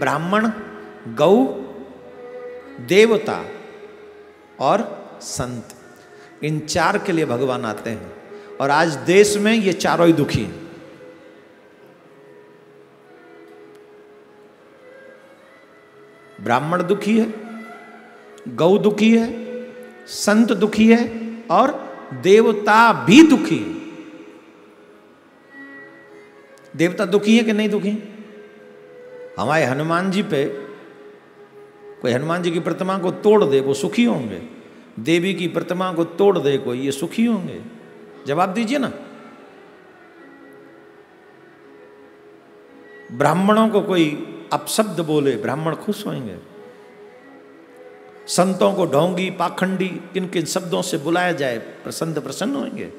ब्राह्मण, गौ, देवता और संत, इन चार के लिए भगवान आते हैं। और आज देश में ये चारों ही दुखी हैं। ब्राह्मण दुखी है, गौ दुखी है, संत दुखी है और देवता भी दुखी है। देवता दुखी है कि नहीं दुखी? हमारे हनुमान जी पे कोई हनुमान जी की प्रतिमा को तोड़ दे वो सुखी होंगे, देवी की प्रतिमा को तोड़ दे कोई, ये सुखी होंगे? जवाब दीजिए ना। ब्राह्मणों को कोई अपशब्द बोले, ब्राह्मण खुश होंगे। संतों को ढोंगी, पाखंडी, किन किन शब्दों से बुलाया जाए, प्रसन्न होंगे?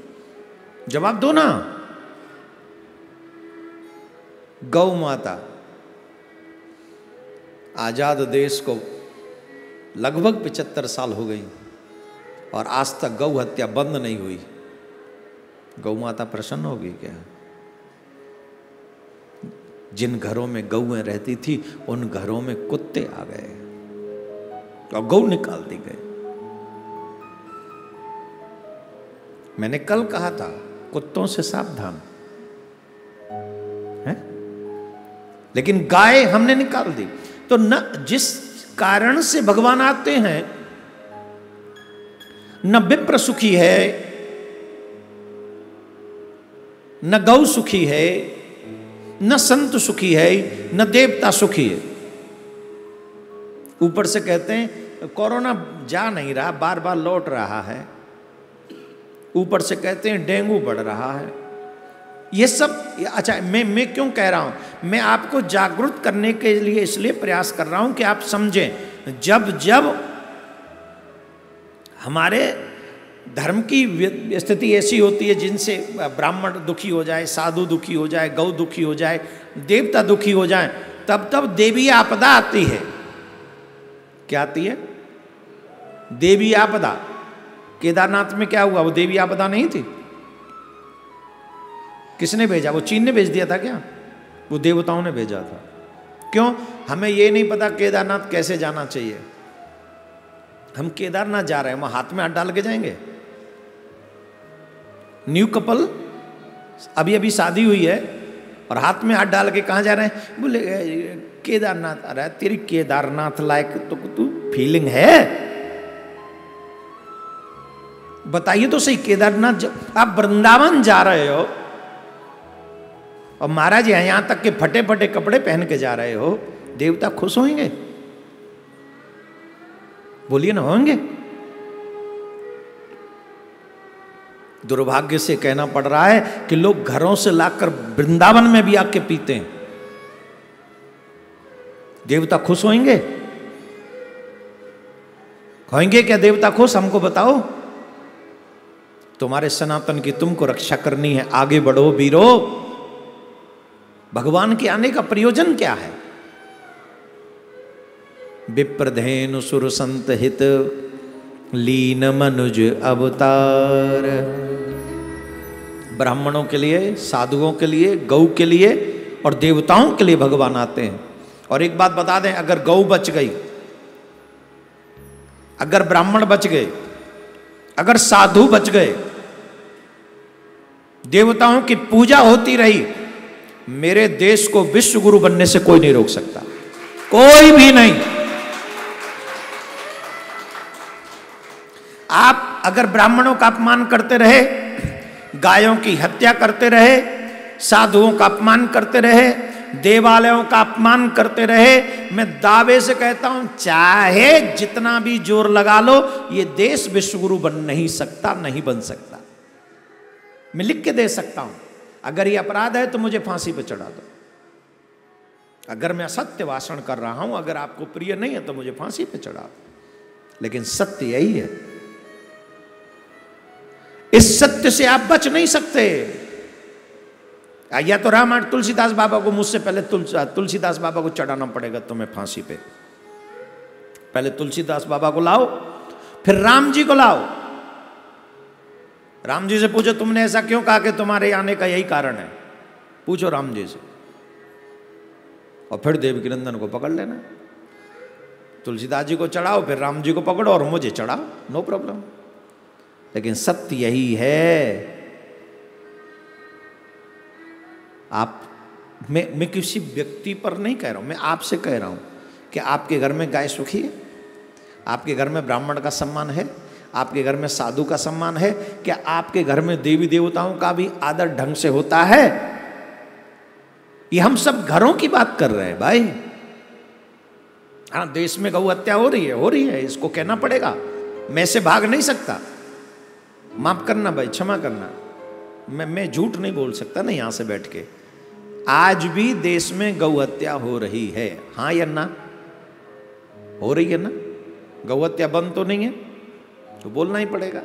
जवाब दो ना। गौ माता, आजाद देश को लगभग 75 साल हो गई और आज तक गौ हत्या बंद नहीं हुई। गौ माता प्रसन्न होगी क्या? जिन घरों में गौएं रहती थी उन घरों में कुत्ते आ गए और गौ निकाल दी गई। मैंने कल कहा था कुत्तों से सावधान है, लेकिन गाय हमने निकाल दी। तो न जिस कारण से भगवान आते हैं, न विप्र सुखी है, न गौ सुखी है, न संत सुखी है, न देवता सुखी है। ऊपर से कहते हैं कोरोना जा नहीं रहा, बार बार लौट रहा है। ऊपर से कहते हैं डेंगू बढ़ रहा है। ये सब अच्छा, मैं क्यों कह रहा हूं? मैं आपको जागरूक करने के लिए इसलिए प्रयास कर रहा हूं कि आप समझें। जब जब हमारे धर्म की स्थिति ऐसी होती है जिनसे ब्राह्मण दुखी हो जाए, साधु दुखी हो जाए, गौ दुखी हो जाए, देवता दुखी हो जाए, तब तब देवी आपदा आती है। क्या आती है? देवी आपदा। केदारनाथ में क्या हुआ? वो देवी आपदा नहीं थी? किसने भेजा? वो चीन ने भेज दिया था क्या? वो देवताओं ने भेजा था। क्यों? हमें ये नहीं पता केदारनाथ कैसे जाना चाहिए। हम केदारनाथ जा रहे हैं, वहां हाथ में हाथ डाल के जाएंगे? न्यू कपल अभी अभी शादी हुई है और हाथ में हाथ डाल के कहाँ जा रहे हैं? बोले केदारनाथ। अरे तेरी केदारनाथ लायक तो तू फीलिंग है? बताइए तो सही। केदारनाथ आप वृंदावन जा रहे हो और महाराज यहां तक के फटे फटे कपड़े पहन के जा रहे हो, देवता खुश होंगे? बोलिए ना, होंगे? दुर्भाग्य से कहना पड़ रहा है कि लोग घरों से लाकर वृंदावन में भी आके पीते हैं। देवता खुश होंगे? होंगे क्या देवता खुश? हमको बताओ। तुम्हारे सनातन की तुमको रक्षा करनी है, आगे बढ़ो वीरो। भगवान के आने का प्रयोजन क्या है? विप्रधेनु सुर संत हित, लीन मनुज अवतार। ब्राह्मणों के लिए, साधुओं के लिए, गौ के लिए और देवताओं के लिए भगवान आते हैं। और एक बात बता दें, अगर गौ बच गई, अगर ब्राह्मण बच गए, अगर साधु बच गए, देवताओं की पूजा होती रही, मेरे देश को विश्व गुरु बनने से कोई नहीं रोक सकता, कोई भी नहीं। आप अगर ब्राह्मणों का अपमान करते रहे, गायों की हत्या करते रहे, साधुओं का अपमान करते रहे, देवालयों का अपमान करते रहे, मैं दावे से कहता हूं चाहे जितना भी जोर लगा लो, ये देश विश्वगुरु बन नहीं सकता, नहीं बन सकता। मैं लिख के दे सकता हूं, अगर ये अपराध है तो मुझे फांसी पे चढ़ा दो। अगर मैं असत्य भाषण कर रहा हूं, अगर आपको प्रिय नहीं है तो मुझे फांसी पे चढ़ा दो। लेकिन सत्य यही है, इस सत्य से आप बच नहीं सकते। या तो रामायण तुलसीदास बाबा को, मुझसे पहले तुलसीदास बाबा को चढ़ाना पड़ेगा तुम्हें फांसी पे। पहले तुलसीदास बाबा को लाओ, फिर राम जी को लाओ। राम जी से पूछो तुमने ऐसा क्यों कहा कि तुम्हारे आने का यही कारण है, पूछो राम जी से। और फिर देवकी नंदन को पकड़ लेना। तुलसीदास जी को चढ़ाओ, फिर राम जी को पकड़ो और मुझे चढ़ाओ, नो प्रॉब्लम। लेकिन सत्य यही है, आप मैं किसी व्यक्ति पर नहीं कह रहा हूं, मैं आपसे कह रहा हूं कि आपके घर में गाय सुखी है, आपके घर में ब्राह्मण का सम्मान है, आपके घर में साधु का सम्मान है, क्या आपके घर में देवी देवताओं का भी आदर ढंग से होता है? ये हम सब घरों की बात कर रहे हैं भाई। हाँ, देश में गौ हत्या हो रही है, इसको कहना पड़ेगा, मैं से भाग नहीं सकता। माफ करना भाई, क्षमा करना, मैं झूठ नहीं बोल सकता ना यहां से बैठ के। आज भी देश में गौ हत्या हो रही है, हाँ या ना? हो रही है ना? गौ हत्या बंद तो नहीं है, तो बोलना ही पड़ेगा।